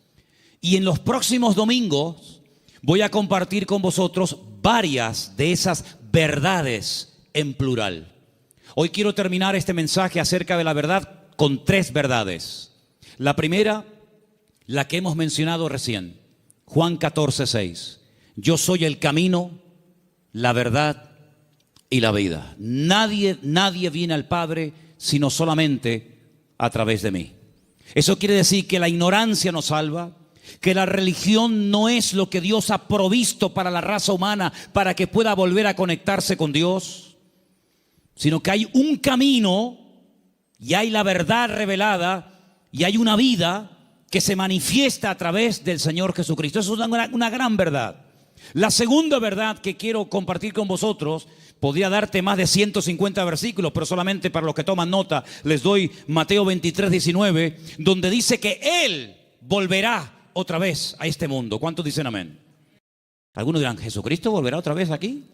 [SPEAKER 1] Y en los próximos domingos voy a compartir con vosotros varias de esas verdades en plural. Hoy quiero terminar este mensaje acerca de la verdad con 3 verdades. La primera, la que hemos mencionado recién, Juan 14:6. Yo soy el camino, la verdad y la vida. Nadie viene al Padre sino solamente a través de mí. Eso quiere decir que la ignorancia nos salva, que la religión no es lo que Dios ha provisto para la raza humana para que pueda volver a conectarse con Dios, sino que hay un camino y hay la verdad revelada y hay una vida que se manifiesta a través del Señor Jesucristo. Eso es una gran verdad. La segunda verdad que quiero compartir con vosotros, podría darte más de 150 versículos, pero solamente para los que toman nota les doy Mateo 23:19, donde dice que Él volverá otra vez a este mundo. ¿Cuántos dicen amén? Algunos dirán, ¿Jesucristo volverá otra vez aquí?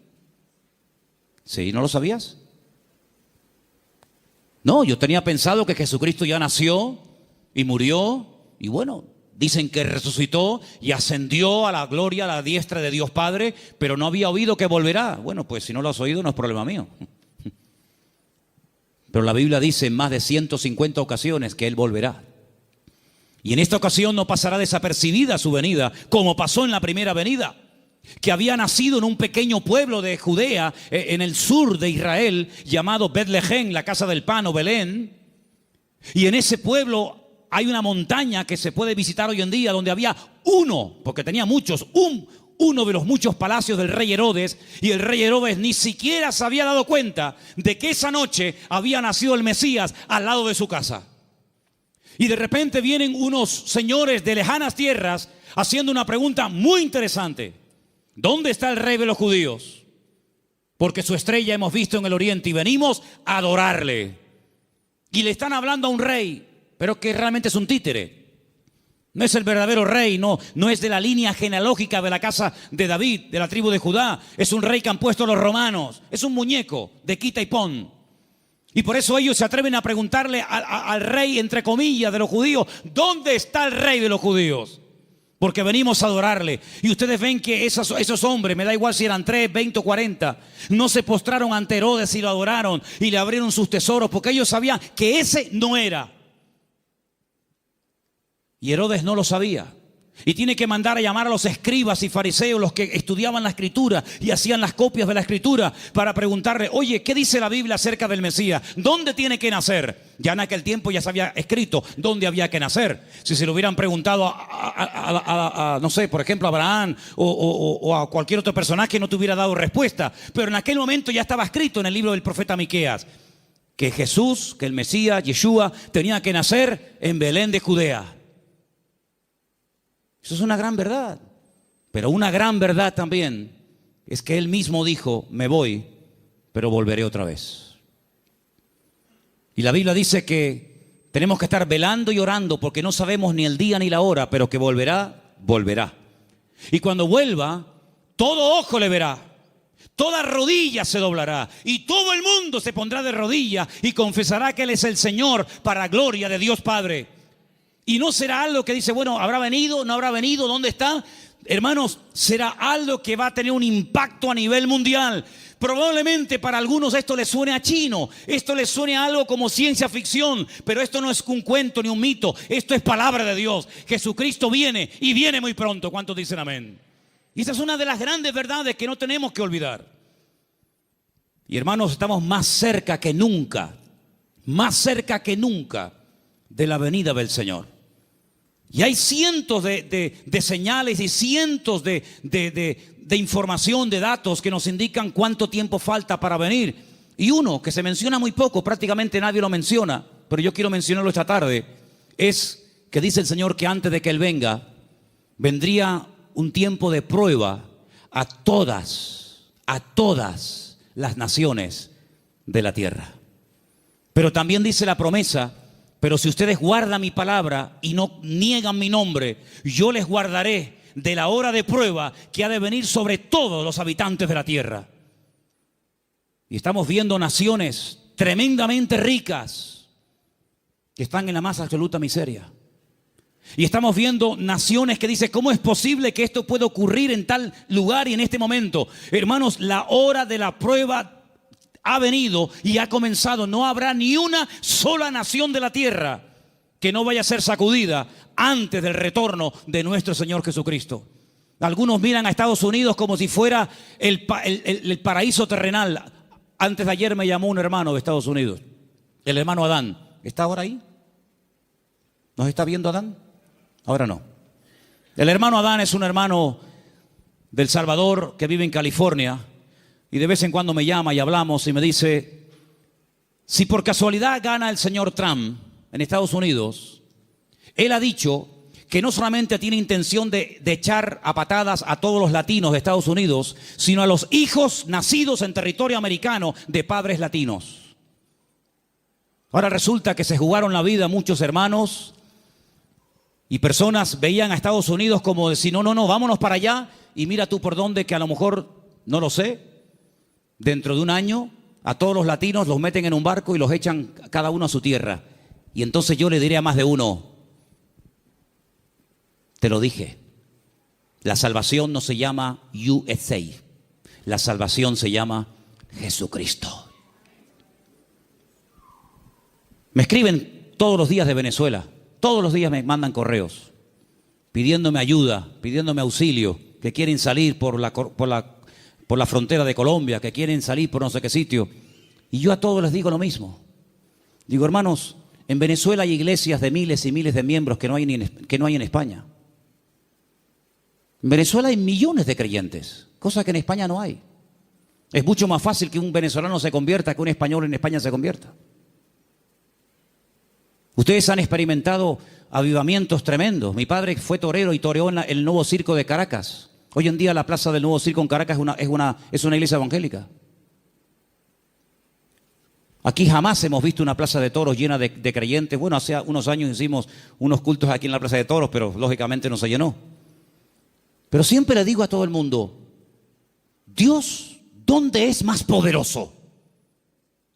[SPEAKER 1] ¿Sí? ¿No lo sabías? No, yo tenía pensado que Jesucristo ya nació y murió y bueno, dicen que resucitó y ascendió a la gloria, a la diestra de Dios Padre, pero no había oído que volverá. Bueno, pues si no lo has oído no es problema mío. Pero la Biblia dice en más de 150 ocasiones que Él volverá. Y en esta ocasión no pasará desapercibida su venida, como pasó en la primera venida, que había nacido en un pequeño pueblo de Judea, en el sur de Israel, llamado Betlehem, la casa del pan o Belén. Y en ese pueblo hay una montaña que se puede visitar hoy en día, donde había uno, porque tenía muchos, uno de los muchos palacios del rey Herodes, y el rey Herodes ni siquiera se había dado cuenta de que esa noche había nacido el Mesías al lado de su casa. Y de repente vienen unos señores de lejanas tierras haciendo una pregunta muy interesante. ¿Dónde está el rey de los judíos? Porque su estrella hemos visto en el oriente y venimos a adorarle. Y le están hablando a un rey, pero que realmente es un títere. No es el verdadero rey, no es de la línea genealógica de la casa de David, de la tribu de Judá. Es un rey que han puesto los romanos. Es un muñeco de quita y pon. Y por eso ellos se atreven a preguntarle al rey, entre comillas, de los judíos, ¿dónde está el rey de los judíos? Porque venimos a adorarle. Y ustedes ven que esos hombres, me da igual si eran 3, 20 o 40, no se postraron ante Herodes y lo adoraron y le abrieron sus tesoros, porque ellos sabían que ese no era. Y Herodes no lo sabía. Y tiene que mandar a llamar a los escribas y fariseos, los que estudiaban la Escritura y hacían las copias de la Escritura, para preguntarle, oye, ¿qué dice la Biblia acerca del Mesías? ¿Dónde tiene que nacer? Ya en aquel tiempo ya se había escrito dónde había que nacer. Si se lo hubieran preguntado no sé, por ejemplo, a Abraham o a cualquier otro personaje, no te hubiera dado respuesta. Pero en aquel momento ya estaba escrito en el libro del profeta Miqueas que Jesús, que el Mesías, Yeshua, tenía que nacer en Belén de Judea. Eso es una gran verdad. Pero una gran verdad también es que Él mismo dijo, me voy, pero volveré otra vez. Y la Biblia dice que tenemos que estar velando y orando porque no sabemos ni el día ni la hora, pero que volverá, volverá. Y cuando vuelva, todo ojo le verá, toda rodilla se doblará y todo el mundo se pondrá de rodillas y confesará que Él es el Señor para gloria de Dios Padre. Y no será algo que dice, bueno, ¿habrá venido? ¿No habrá venido? ¿Dónde está? Hermanos, será algo que va a tener un impacto a nivel mundial. Probablemente para algunos esto les suene a chino, esto les suene a algo como ciencia ficción, pero esto no es un cuento ni un mito, esto es palabra de Dios. Jesucristo viene y viene muy pronto. ¿Cuántos dicen amén? Y esa es una de las grandes verdades que no tenemos que olvidar. Y hermanos, estamos más cerca que nunca de la venida del Señor. Y hay cientos de señales y cientos de información, de datos que nos indican cuánto tiempo falta para venir. Y uno que se menciona muy poco, prácticamente nadie lo menciona, pero yo quiero mencionarlo esta tarde, es que dice el Señor que antes de que Él venga, vendría un tiempo de prueba a todas las naciones de la tierra. Pero también dice la promesa, pero si ustedes guardan mi palabra y no niegan mi nombre, yo les guardaré de la hora de prueba que ha de venir sobre todos los habitantes de la tierra. Y estamos viendo naciones tremendamente ricas que están en la más absoluta miseria. Y estamos viendo naciones que dicen, ¿cómo es posible que esto pueda ocurrir en tal lugar y en este momento? Hermanos, la hora de la prueba ha venido y ha comenzado. No habrá ni una sola nación de la tierra que no vaya a ser sacudida antes del retorno de nuestro Señor Jesucristo. Algunos miran a Estados Unidos como si fuera el paraíso terrenal. Antes de ayer me llamó un hermano de Estados Unidos, el hermano Adán. ¿Está ahora ahí? ¿Nos está viendo Adán? Ahora no. El hermano Adán es un hermano del Salvador que vive en California. Y de vez en cuando me llama y hablamos y me dice, si por casualidad gana el señor Trump en Estados Unidos, él ha dicho que no solamente tiene intención de echar a patadas a todos los latinos de Estados Unidos, sino a los hijos nacidos en territorio americano de padres latinos. Ahora resulta que se jugaron la vida muchos hermanos y personas veían a Estados Unidos como decir, no, vámonos para allá y mira tú por dónde, que a lo mejor, no lo sé, dentro de un año a todos los latinos los meten en un barco y los echan cada uno a su tierra. Y entonces yo le diré a más de uno, te lo dije, la salvación no se llama USA, la salvación se llama Jesucristo. Me escriben todos los días de Venezuela, todos los días me mandan correos pidiéndome ayuda, pidiéndome auxilio, que quieren salir por la frontera de Colombia, que quieren salir por no sé qué sitio. Y yo a todos les digo lo mismo. Digo, hermanos, en Venezuela hay iglesias de miles y miles de miembros que no hay en España. En Venezuela hay millones de creyentes, cosa que en España no hay. Es mucho más fácil que un venezolano se convierta que un español en España se convierta. Ustedes han experimentado avivamientos tremendos. Mi padre fue torero y toreó en el Nuevo Circo de Caracas. Hoy en día la plaza del Nuevo Circo en Caracas es una iglesia evangélica. Aquí jamás hemos visto una plaza de toros llena de creyentes. Bueno, hace unos años hicimos unos cultos aquí en la plaza de toros, pero lógicamente no se llenó. Pero siempre le digo a todo el mundo, Dios, ¿dónde es más poderoso?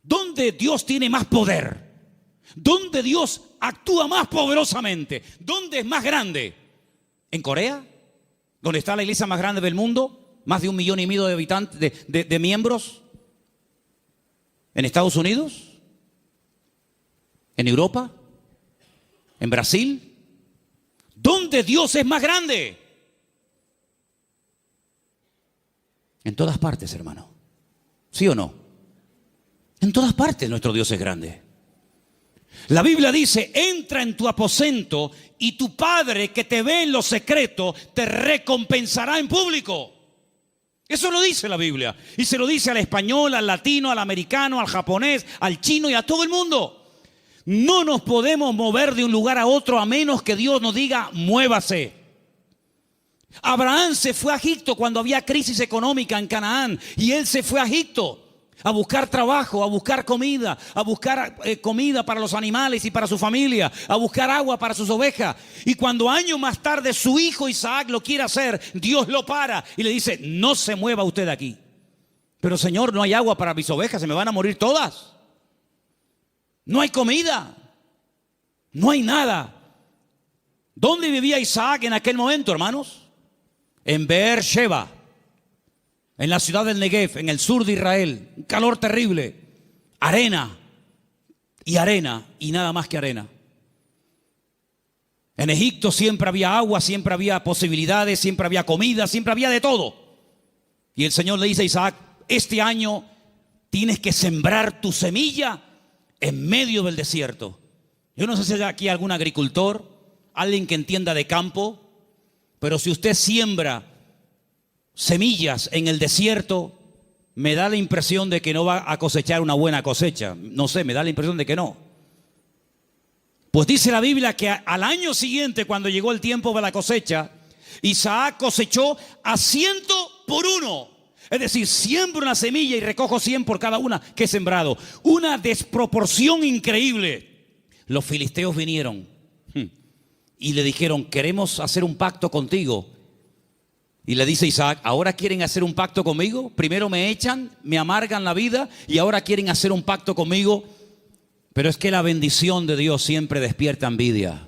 [SPEAKER 1] ¿Dónde Dios tiene más poder? ¿Dónde Dios actúa más poderosamente? ¿Dónde es más grande? ¿En Corea? ¿Donde está la iglesia más grande del mundo? ¿Más de 1,5 millones de habitantes, de miembros? ¿En Estados Unidos? ¿En Europa? ¿En Brasil? ¿Dónde Dios es más grande? En todas partes, hermano. ¿Sí o no? En todas partes nuestro Dios es grande. La Biblia dice, entra en tu aposento y tu Padre que te ve en lo secreto te recompensará en público. Eso lo dice la Biblia. Y se lo dice al español, al latino, al americano, al japonés, al chino y a todo el mundo. No nos podemos mover de un lugar a otro a menos que Dios nos diga, muévase. Abraham se fue a Egipto cuando había crisis económica en Canaán. Y él se fue a Egipto a buscar trabajo, a buscar comida, a buscar comida para los animales y para su familia, a buscar agua para sus ovejas. Y cuando años más tarde su hijo Isaac lo quiere hacer, Dios lo para y le dice, no se mueva usted de aquí. Pero Señor, no hay agua para mis ovejas, se me van a morir todas. No hay comida, no hay nada. ¿Dónde vivía Isaac en aquel momento, hermanos? En Beer-sheba, en la ciudad del Negev, en el sur de Israel. Un calor terrible, arena y nada más que arena. En Egipto siempre había agua, siempre había posibilidades, siempre había comida, siempre había de todo. Y el Señor le dice a Isaac, este año tienes que sembrar tu semilla en medio del desierto. Yo no sé si hay aquí algún agricultor, alguien que entienda de campo, pero si usted siembra semillas en el desierto, me da la impresión de que no va a cosechar una buena cosecha. No sé, me da la impresión de que no. Pues dice la Biblia que al año siguiente, cuando llegó el tiempo de la cosecha, Isaac cosechó a 100 por 1. Es decir, siembro una semilla y recojo 100 por cada una que he sembrado. Una desproporción increíble. Los filisteos vinieron y le dijeron, queremos hacer un pacto contigo. Y le dice Isaac, ¿ahora quieren hacer un pacto conmigo? Primero me echan, me amargan la vida y ahora quieren hacer un pacto conmigo. Pero es que la bendición de Dios siempre despierta envidia.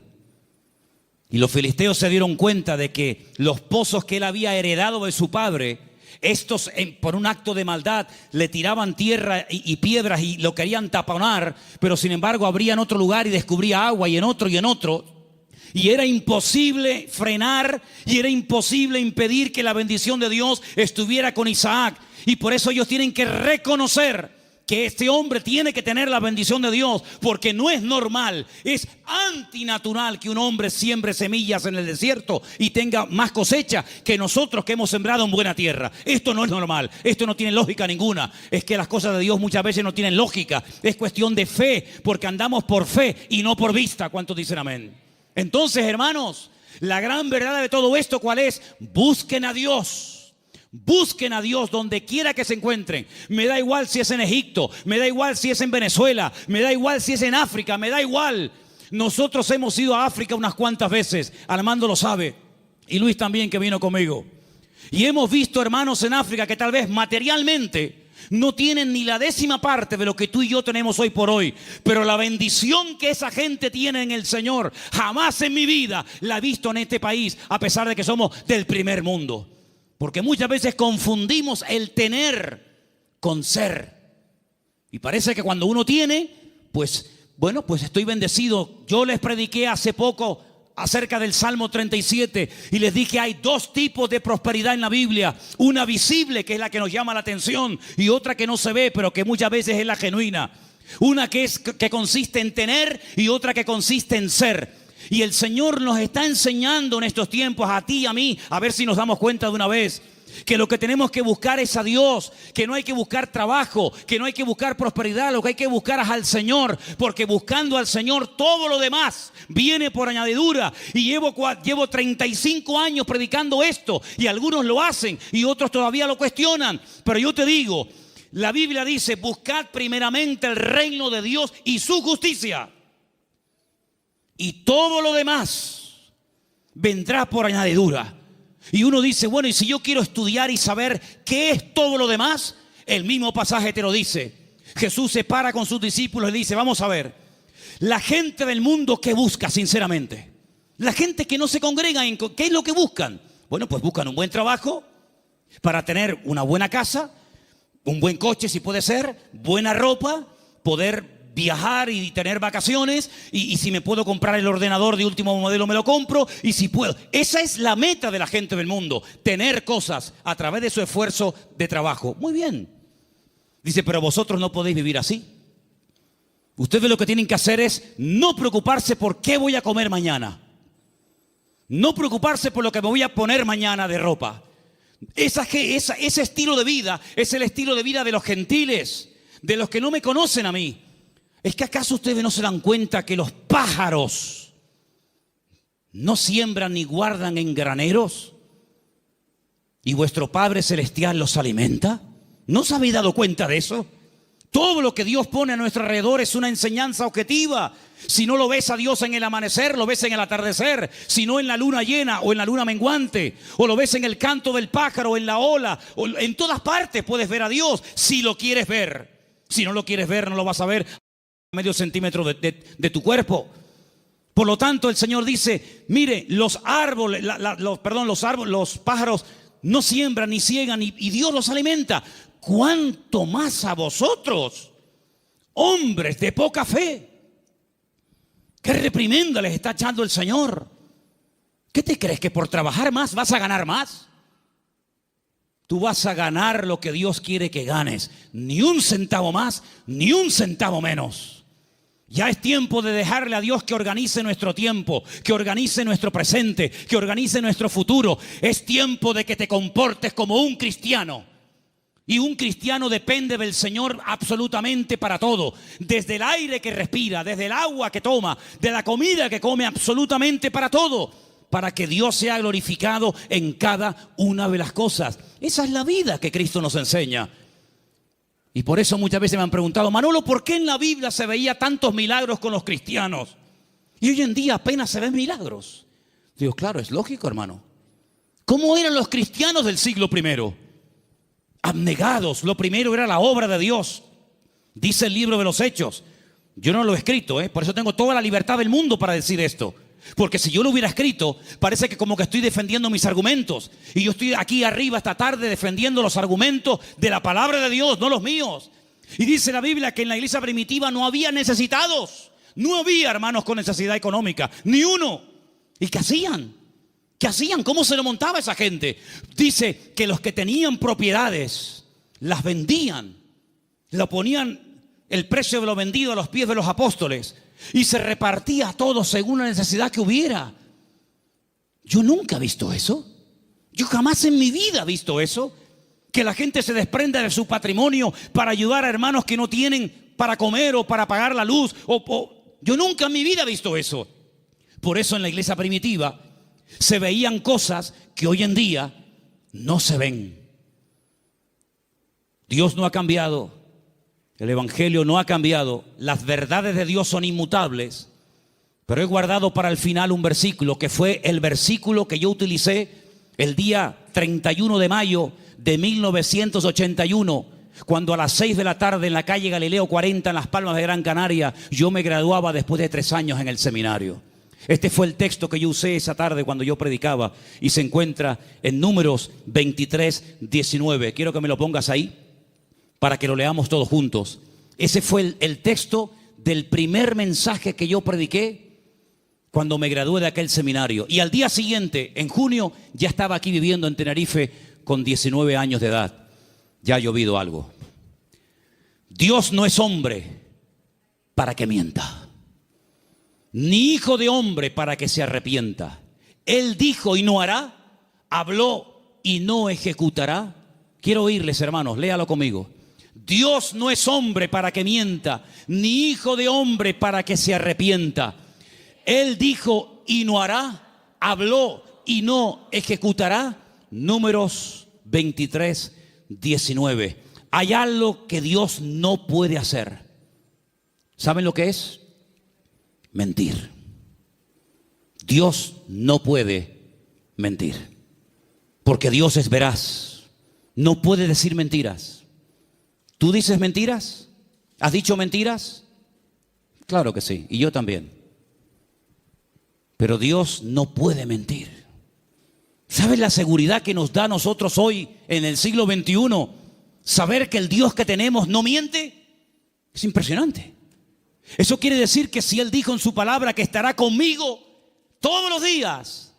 [SPEAKER 1] Y los filisteos se dieron cuenta de que los pozos que él había heredado de su padre, estos por un acto de maldad le tiraban tierra y piedras y lo querían taponar, pero sin embargo abrían otro lugar y descubría agua y en otro y en otro. Y era imposible frenar y era imposible impedir que la bendición de Dios estuviera con Isaac. Y por eso ellos tienen que reconocer que este hombre tiene que tener la bendición de Dios, porque no es normal, es antinatural que un hombre siembre semillas en el desierto y tenga más cosecha que nosotros que hemos sembrado en buena tierra. Esto no es normal, esto no tiene lógica ninguna. Es que las cosas de Dios muchas veces no tienen lógica, es cuestión de fe, porque andamos por fe y no por vista. ¿Cuántos dicen amén? Entonces, hermanos, la gran verdad de todo esto, ¿cuál es? Busquen a Dios. Busquen a Dios donde quiera que se encuentren. Me da igual si es en Egipto, me da igual si es en Venezuela, me da igual si es en África, me da igual. Nosotros hemos ido a África unas cuantas veces, Armando lo sabe, y Luis también, que vino conmigo. Y hemos visto hermanos en África que tal vez materialmente no tienen ni la 10ª parte de lo que tú y yo tenemos hoy por hoy. Pero la bendición que esa gente tiene en el Señor, jamás en mi vida la he visto en este país, a pesar de que somos del primer mundo. Porque muchas veces confundimos el tener con ser. Y parece que cuando uno tiene, pues bueno, pues estoy bendecido. Yo les prediqué hace poco acerca del Salmo 37 y les dije, hay 2 tipos de prosperidad en la Biblia. Una visible, que es la que nos llama la atención, y otra que no se ve, pero que muchas veces es la genuina. Una que consiste en tener y otra que consiste en ser. Y el Señor nos está enseñando en estos tiempos, a ti y a mí, a ver si nos damos cuenta de una vez, que lo que tenemos que buscar es a Dios, que no hay que buscar trabajo, que no hay que buscar prosperidad, lo que hay que buscar es al Señor, porque buscando al Señor todo lo demás viene por añadidura. Y llevo 35 años predicando esto, y algunos lo hacen y otros todavía lo cuestionan, pero yo te digo, la Biblia dice, buscad primeramente el reino de Dios y su justicia, y todo lo demás vendrá por añadidura. Y uno dice, bueno, y si yo quiero estudiar y saber qué es todo lo demás, el mismo pasaje te lo dice. Jesús se para con sus discípulos y dice, vamos a ver, la gente del mundo, ¿qué busca sinceramente? La gente que no se congrega, ¿qué es lo que buscan? Bueno, pues buscan un buen trabajo para tener una buena casa, un buen coche si puede ser, buena ropa, poder viajar y tener vacaciones, y si me puedo comprar el ordenador de último modelo me lo compro, y si puedo. Esa es la meta de la gente del mundo, tener cosas a través de su esfuerzo de trabajo. Muy bien. Dice, pero vosotros no podéis vivir así. Ustedes lo que tienen que hacer es no preocuparse por qué voy a comer mañana. No preocuparse por lo que me voy a poner mañana de ropa. Ese estilo de vida es el estilo de vida de los gentiles, de los que no me conocen a mí. ¿Es que acaso ustedes no se dan cuenta que los pájaros no siembran ni guardan en graneros? ¿Y vuestro Padre Celestial los alimenta? ¿No os habéis dado cuenta de eso? Todo lo que Dios pone a nuestro alrededor es una enseñanza objetiva. Si no lo ves a Dios en el amanecer, lo ves en el atardecer. Si no en la luna llena o en la luna menguante. O lo ves en el canto del pájaro, en la ola. O en todas partes puedes ver a Dios si lo quieres ver. Si no lo quieres ver, no lo vas a ver a medio centímetro de tu cuerpo. Por lo tanto, el Señor dice, mire, los árboles, los pájaros no siembran ni ciegan y Dios los alimenta. ¿Cuánto más a vosotros, hombres de poca fe? ¿Qué reprimenda les está echando el Señor? ¿Qué te crees, que por trabajar más vas a ganar más? Tú vas a ganar lo que Dios quiere que ganes. Ni un centavo más, ni un centavo menos. Ya es tiempo de dejarle a Dios que organice nuestro tiempo, que organice nuestro presente, que organice nuestro futuro. Es tiempo de que te comportes como un cristiano. Y un cristiano depende del Señor absolutamente para todo. Desde el aire que respira, desde el agua que toma, de la comida que come, absolutamente para todo. Para que Dios sea glorificado en cada una de las cosas. Esa es la vida que Cristo nos enseña. Y por eso muchas veces me han preguntado, Manolo, ¿por qué en la Biblia se veía tantos milagros con los cristianos? Y hoy en día apenas se ven milagros. Digo, claro, es lógico, hermano. ¿Cómo eran los cristianos del siglo I? Abnegados. Lo primero era la obra de Dios. Dice el libro de los Hechos. Yo no lo he escrito, por eso tengo toda la libertad del mundo para decir esto. Porque si yo lo hubiera escrito, parece que como que estoy defendiendo mis argumentos. Y yo estoy aquí arriba esta tarde defendiendo los argumentos de la palabra de Dios, no los míos. Y dice la Biblia que en la iglesia primitiva no había necesitados. No había hermanos con necesidad económica, ni uno. ¿Y qué hacían? ¿Qué hacían? ¿Cómo se lo montaba esa gente? Dice que los que tenían propiedades las vendían. Lo ponían el precio de lo vendido a los pies de los apóstoles. Y se repartía todo según la necesidad que hubiera. Yo nunca he visto eso. Yo jamás en mi vida he visto eso. Que la gente se desprenda de su patrimonio para ayudar a hermanos que no tienen para comer o para pagar la luz. Yo nunca en mi vida he visto eso. Por eso en la iglesia primitiva se veían cosas que hoy en día no se ven. Dios no ha cambiado. El Evangelio no ha cambiado. Las verdades de Dios son inmutables. Pero he guardado para el final un versículo que fue el versículo que yo utilicé el día 31 de mayo de 1981, cuando a las 6 de la tarde en la calle Galileo 40 en Las Palmas de Gran Canaria yo me graduaba después de 3 años en el seminario. Este fue el texto que yo usé esa tarde cuando yo predicaba y se encuentra en Números 23, 19. Quiero que me lo pongas ahí para que lo leamos todos juntos. Ese fue el texto del primer mensaje que yo prediqué cuando me gradué de aquel seminario. Y al día siguiente, en junio, ya estaba aquí viviendo en Tenerife con 19 años de edad. Ya ha llovido algo. Dios no es hombre para que mienta, ni hijo de hombre para que se arrepienta. Él dijo y no hará, habló y no ejecutará. Quiero oírles, hermanos, léalo conmigo. Dios no es hombre para que mienta, ni hijo de hombre para que se arrepienta. Él dijo y no hará, habló y no ejecutará. Números 23, 19. Hay algo que Dios no puede hacer. ¿Saben lo que es? Mentir. Dios no puede mentir, porque Dios es veraz. No puede decir mentiras. ¿Tú dices mentiras? ¿Has dicho mentiras? Claro que sí, y yo también. Pero Dios no puede mentir. ¿Sabes la seguridad que nos da a nosotros hoy en el siglo XXI? Saber que el Dios que tenemos no miente. Es impresionante. Eso quiere decir que si Él dijo en su palabra que estará conmigo todos los días,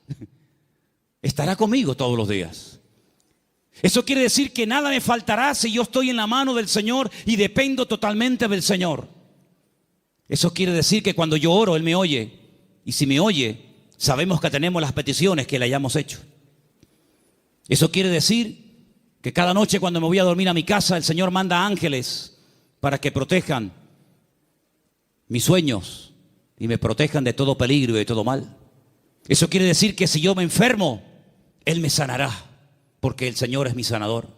[SPEAKER 1] estará conmigo todos los días. Eso quiere decir que nada me faltará si yo estoy en la mano del Señor y dependo totalmente del Señor. Eso quiere decir que cuando yo oro, Él me oye. Y si me oye, sabemos que tenemos las peticiones que le hayamos hecho. Eso quiere decir que cada noche cuando me voy a dormir a mi casa, el Señor manda ángeles para que protejan mis sueños y me protejan de todo peligro y de todo mal. Eso quiere decir que si yo me enfermo, Él me sanará, porque el Señor es mi sanador.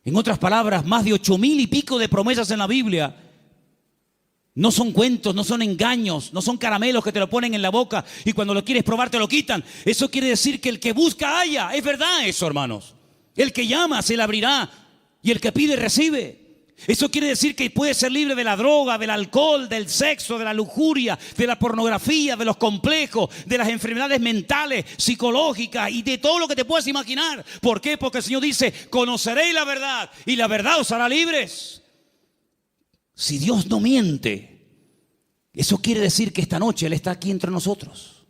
[SPEAKER 1] En otras palabras, más de 8,000 y pico de promesas en la Biblia no son cuentos, no son engaños, no son caramelos que te lo ponen en la boca y cuando lo quieres probar te lo quitan. Eso quiere decir que el que busca halla. Es verdad eso, hermanos. El que llama se le abrirá y el que pide recibe. Eso quiere decir que puedes ser libre de la droga, del alcohol, del sexo, de la lujuria, de la pornografía, de los complejos, de las enfermedades mentales, psicológicas y de todo lo que te puedas imaginar. ¿Por qué? Porque el Señor dice, conoceréis la verdad y la verdad os hará libres. Si Dios no miente, eso quiere decir que esta noche Él está aquí entre nosotros.